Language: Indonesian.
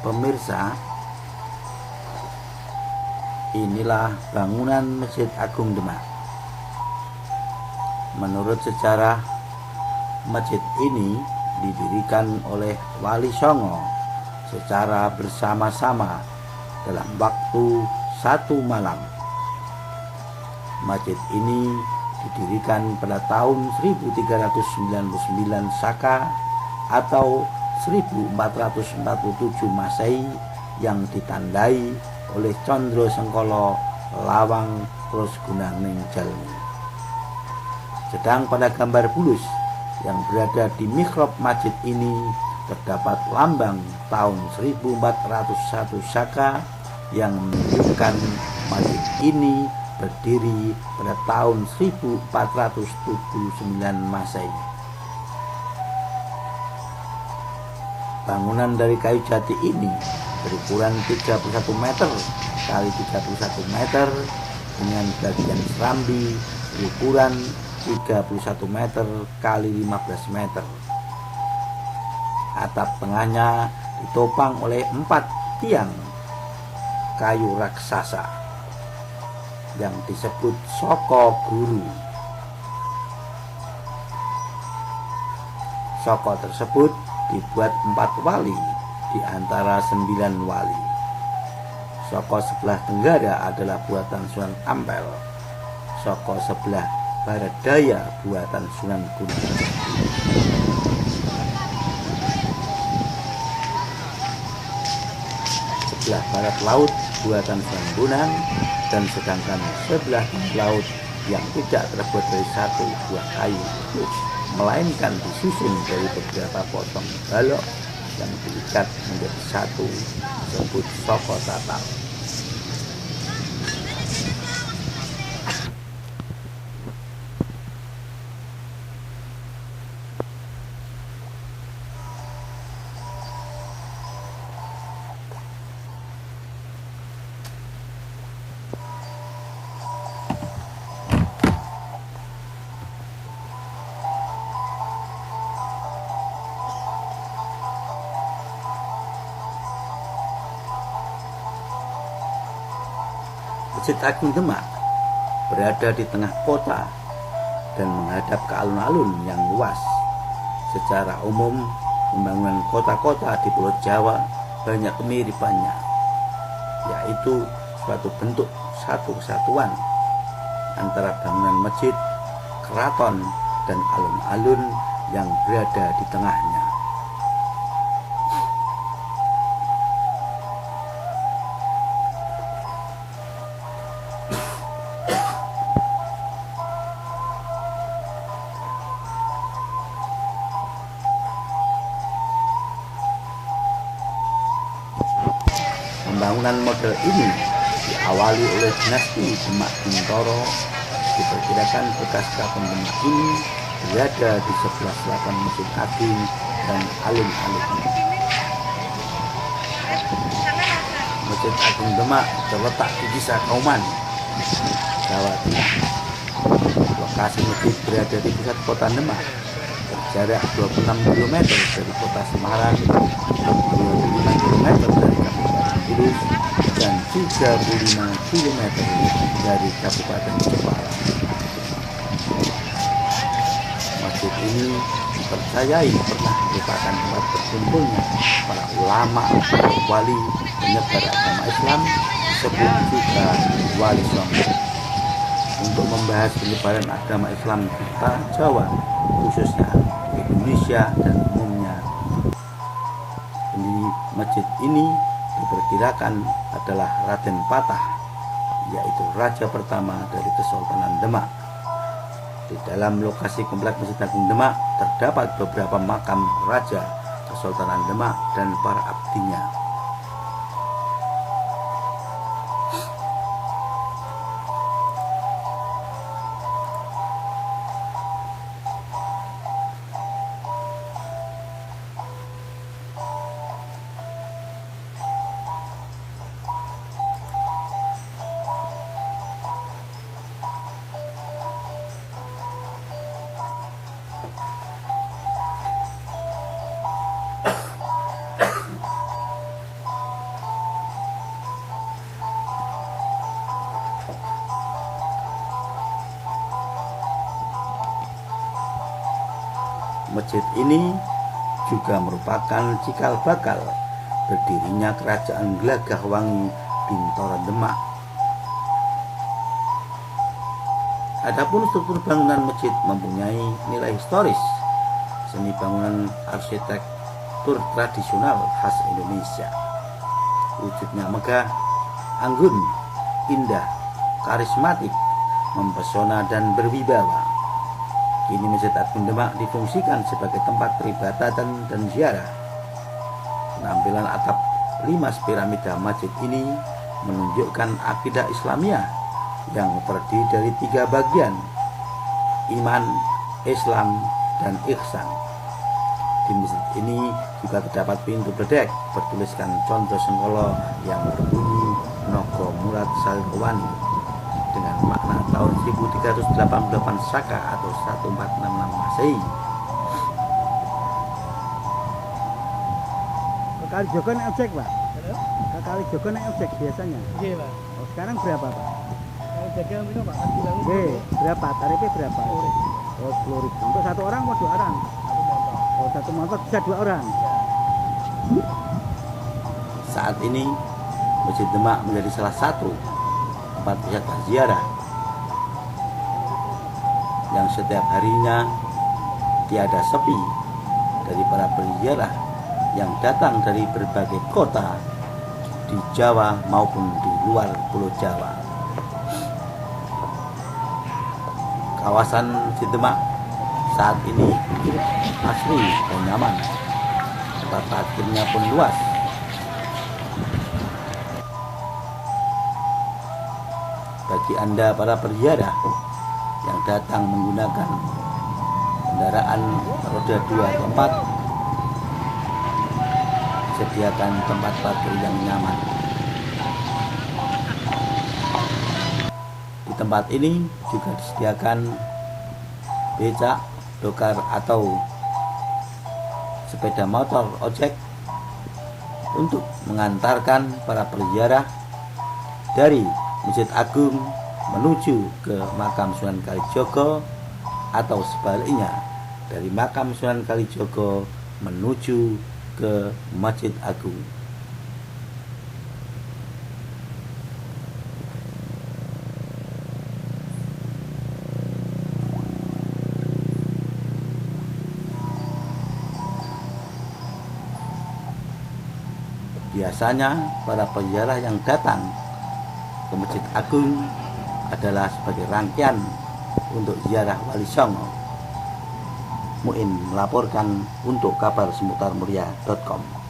pemirsa, inilah bangunan Masjid Agung Demak. Menurut sejarah, masjid ini didirikan oleh Wali Songo secara bersama-sama dalam waktu 1 malam. Masjid ini didirikan pada tahun 1399 Saka atau 1447 Masehi yang ditandai oleh Condro Sengkolo Lawang Rosgunaning Jalmi. Sedang pada gambar bulus yang berada di mihrab masjid ini terdapat lambang tahun 1401 Saka yang menunjukkan masjid ini berdiri pada tahun 1479 Masehi. Bangunan dari kayu jati ini berukuran 31 meter kali 31 meter dengan bagian serambi berukuran 31 meter kali 15 meter. Atap tengahnya ditopang oleh 4 tiang kayu raksasa yang disebut Soko Guru. Soko tersebut dibuat 4 wali di antara 9 wali. Soko sebelah tenggara adalah buatan Sunan Ampel. Soko sebelah barat daya buatan Sunan Gunung. Sebelah barat laut buatan Sunan Bonang, dan sedangkan sebelah laut yang tidak terbuat dari satu buah kayu itu, melainkan disusun dari beberapa potong balok yang diikat menjadi satu, disebut Soko Tatal. Masjid Agung Demak berada di tengah kota dan menghadap ke alun-alun yang luas. Secara umum, pembangunan kota-kota di Pulau Jawa banyak kemiripannya, yaitu suatu bentuk satu kesatuan antara bangunan masjid, keraton, dan alun-alun yang berada di tengahnya. Pembangunan model ini diawali oleh dinasti Demak Bintoro. Diperkirakan bekas keraton Demak ini berada di sebelah selatan Masjid Agung dan alun-alun. Masjid Agung Demak terletak di Desa Kauman, Jawa Tengah. Lokasi masjid berada di pusat kota Demak, berjarak 26 km dari kota Semarang, 25 km dari Kudus, dan 35 km dari Kabupaten Jepara. Masjid ini dipercayai pernah merupakan tempat berkumpulnya para ulama, wali, penyebar agama Islam, disebut juga Wali Songo. Untuk membahas penyebaran agama Islam di tanah Jawa, khususnya Indonesia dan umumnya, pendiri masjid ini diperkirakan adalah Raden Patah, yaitu raja pertama dari Kesultanan Demak. Di dalam lokasi kompleks Masjid Agung Demak terdapat beberapa makam raja Kesultanan Demak dan para abdinya. Masjid ini juga merupakan cikal bakal berdirinya Kerajaan Glagahwangi Bintoran Demak. Adapun struktur bangunan masjid mempunyai nilai historis, seni bangunan arsitektur tradisional khas Indonesia. Wujudnya megah, anggun, indah, karismatik, mempesona dan berwibawa. Kini Masjid Agung Demak difungsikan sebagai tempat peribadatan dan ziarah. Penampilan atap 5 piramida masjid ini menunjukkan akidah Islamiyah yang terdiri dari 3 bagian: iman, Islam, dan ihsan. Di masjid ini juga terdapat pintu bedek bertuliskan Condro Sengkolo yang berbunyi Nogo Murad Salirwani dengan makna tahun 1388 Saka atau 1466 Masehi. Ke Kalijogo naik ojek, Pak? Ke Kalijogo naik ojek biasanya? Iya, Pak. Oh, sekarang berapa, Pak? Kalau jaga minum, Pak, kan bilang Oke, berapa? Tarifnya berapa? 10.000. Oh, 10.000. Untuk 1 orang atau 2 orang? Satu motor. Oh, 1 motor bisa 2 orang? Ya. Saat ini Masjid Demak menjadi salah satu tempat wisata ziarah yang setiap harinya tiada sepi dari para penziarah yang datang dari berbagai kota di Jawa maupun di luar Pulau Jawa. Kawasan Masjid Demak saat ini asri dan nyaman. Tempat parkirnya pun luas. Bagi Anda para penziarah yang datang menggunakan kendaraan roda 2 atau 4, sediakan tempat parkir yang nyaman. Di tempat ini juga disediakan becak, dokar atau sepeda motor ojek untuk mengantarkan para penziarah dari Masjid Agung menuju ke makam Sunan Kalijogo atau sebaliknya dari makam Sunan Kalijogo menuju ke Masjid Agung. Biasanya para penziarah yang datang ke Masjid Agung adalah sebagai rangkaian untuk ziarah Wali Songo. Muin melaporkan untuk kabar semutarmulia.com.